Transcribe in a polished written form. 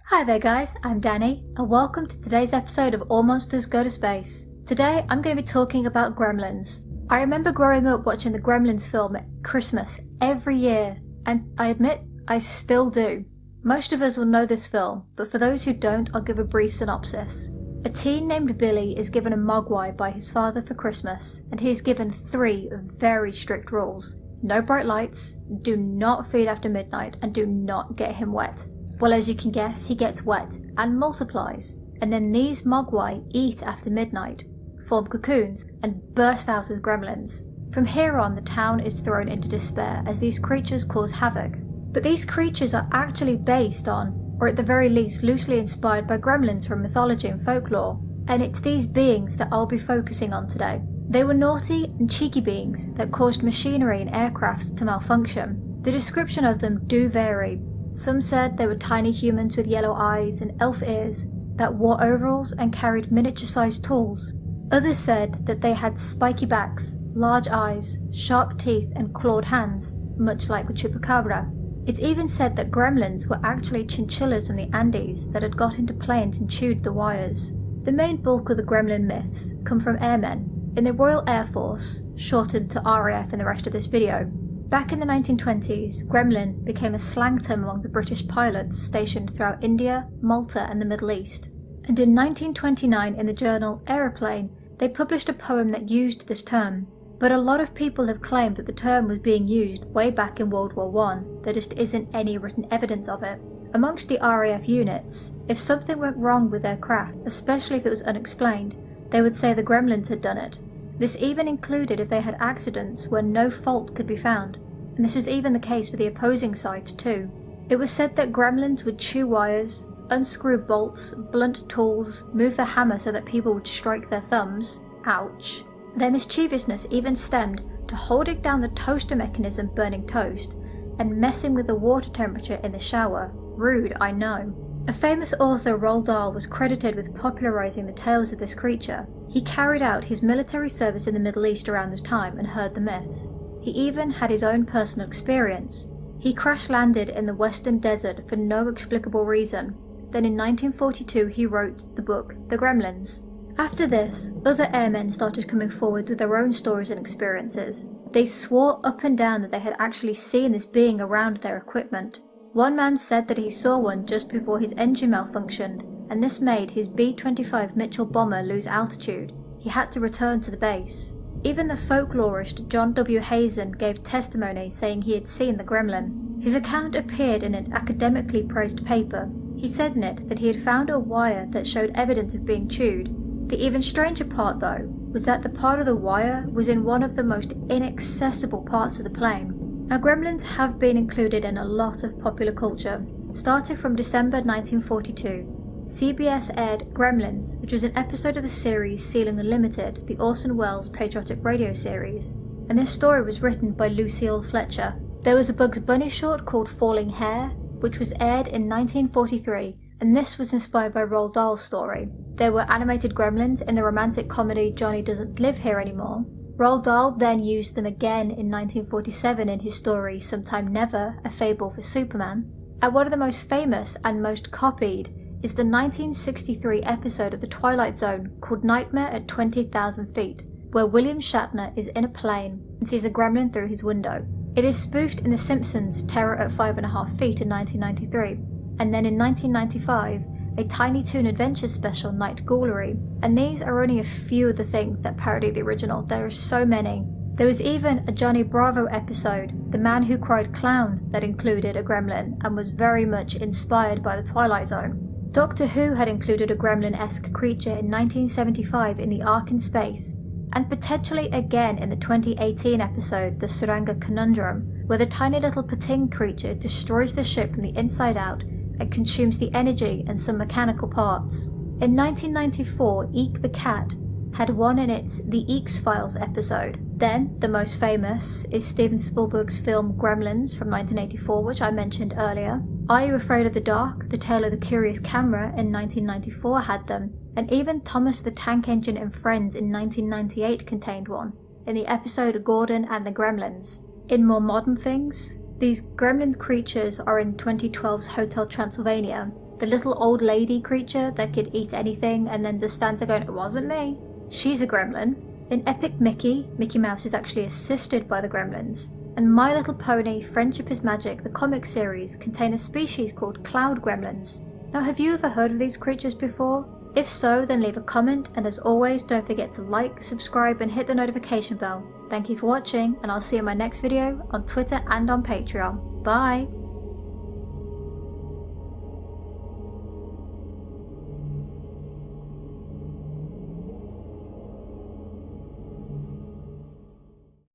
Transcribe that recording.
Hi there guys, I'm Danny, and welcome to today's episode of All Monsters Go to Space. Today I'm going to be talking about Gremlins. I remember growing up watching the Gremlins film at Christmas every year, and I admit, I still do. Most of us will know this film, but for those who don't, I'll give a brief synopsis. A teen named Billy is given a mogwai by his father for Christmas, and he is given 3 very strict rules. No bright lights, do not feed after midnight, and do not get him wet. Well, as you can guess, he gets wet and multiplies, and then these mogwai eat after midnight, form cocoons, and burst out as gremlins. From here on, the town is thrown into despair as these creatures cause havoc. But these creatures are actually based on, or at the very least loosely inspired by gremlins from mythology and folklore, and it's these beings that I'll be focusing on today. They were naughty and cheeky beings that caused machinery and aircraft to malfunction. The description of them do vary. Some said they were tiny humans with yellow eyes and elf ears that wore overalls and carried miniature-sized tools. Others said that they had spiky backs, large eyes, sharp teeth and clawed hands, much like the chupacabra. It's even said that gremlins were actually chinchillas from the Andes that had got into planes and chewed the wires. The main bulk of the gremlin myths come from airmen in the Royal Air Force, shortened to RAF in the rest of this video. Back in the 1920s, gremlin became a slang term among the British pilots stationed throughout India, Malta and the Middle East. And in 1929 in the journal Aeroplane, they published a poem that used this term. But a lot of people have claimed that the term was being used way back in World War I, there just isn't any written evidence of it. Amongst the RAF units, if something went wrong with their craft, especially if it was unexplained, they would say the gremlins had done it. This even included if they had accidents where no fault could be found, and this was even the case for the opposing sides too. It was said that gremlins would chew wires, unscrew bolts, blunt tools, move the hammer so that people would strike their thumbs, ouch. Their mischievousness even stemmed to holding down the toaster mechanism burning toast, and messing with the water temperature in the shower. Rude, I know. A famous author, Roald Dahl, was credited with popularising the tales of this creature. He carried out his military service in the Middle East around this time and heard the myths. He even had his own personal experience. He crash-landed in the Western Desert for no explicable reason. Then in 1942 he wrote the book The Gremlins. After this, other airmen started coming forward with their own stories and experiences. They swore up and down that they had actually seen this being around their equipment. One man said that he saw one just before his engine malfunctioned, and this made his B-25 Mitchell bomber lose altitude. He had to return to the base. Even the folklorist John W. Hazen gave testimony saying he had seen the gremlin. His account appeared in an academically praised paper. He said in it that he had found a wire that showed evidence of being chewed. The even stranger part though was that the part of the wire was in one of the most inaccessible parts of the plane. Now gremlins have been included in a lot of popular culture. Starting from December 1942, CBS aired Gremlins, which was an episode of the series Ceiling Unlimited, the Orson Welles patriotic radio series, and this story was written by Lucille Fletcher. There was a Bugs Bunny short called Falling Hair, which was aired in 1943, and this was inspired by Roald Dahl's story. There were animated gremlins in the romantic comedy Johnny Doesn't Live Here Anymore. Roald Dahl then used them again in 1947 in his story Sometime Never, A Fable for Superman. And one of the most famous and most copied is the 1963 episode of The Twilight Zone called Nightmare at 20,000 Feet, where William Shatner is in a plane and sees a gremlin through his window. It is spoofed in The Simpsons' Terror at 5.5 Feet in 1993, and then in 1995, a Tiny Toon Adventure special, Night Ghoulery, and these are only a few of the things that parody the original. There are so many. There was even a Johnny Bravo episode, The Man Who Cried Clown, that included a gremlin and was very much inspired by the Twilight Zone. Doctor Who had included a gremlin-esque creature in 1975 in The Ark in Space, and potentially again in the 2018 episode The Suranga Conundrum, where the tiny little Pating creature destroys the ship from the inside out and consumes the energy and some mechanical parts. In 1994, Eek the Cat had one in its The Eeks Files episode. Then, the most famous is Steven Spielberg's film Gremlins from 1984, which I mentioned earlier. Are You Afraid of the Dark? The Tale of the Curious Camera in 1994 had them, and even Thomas the Tank Engine and Friends in 1998 contained one, in the episode Gordon and the Gremlins. In more modern things, these gremlin creatures are in 2012's Hotel Transylvania, The little old lady creature that could eat anything and then just stands there going, "It wasn't me." She's a gremlin. In Epic Mickey, Mickey Mouse is actually assisted by the gremlins. And My Little Pony Friendship is Magic, the comic series, contain a species called cloud gremlins. Now, have you ever heard of these creatures before? If so, then leave a comment, and as always, don't forget to like, subscribe and hit the notification bell. Thank you for watching, and I'll see you in my next video on Twitter and on Patreon. Bye!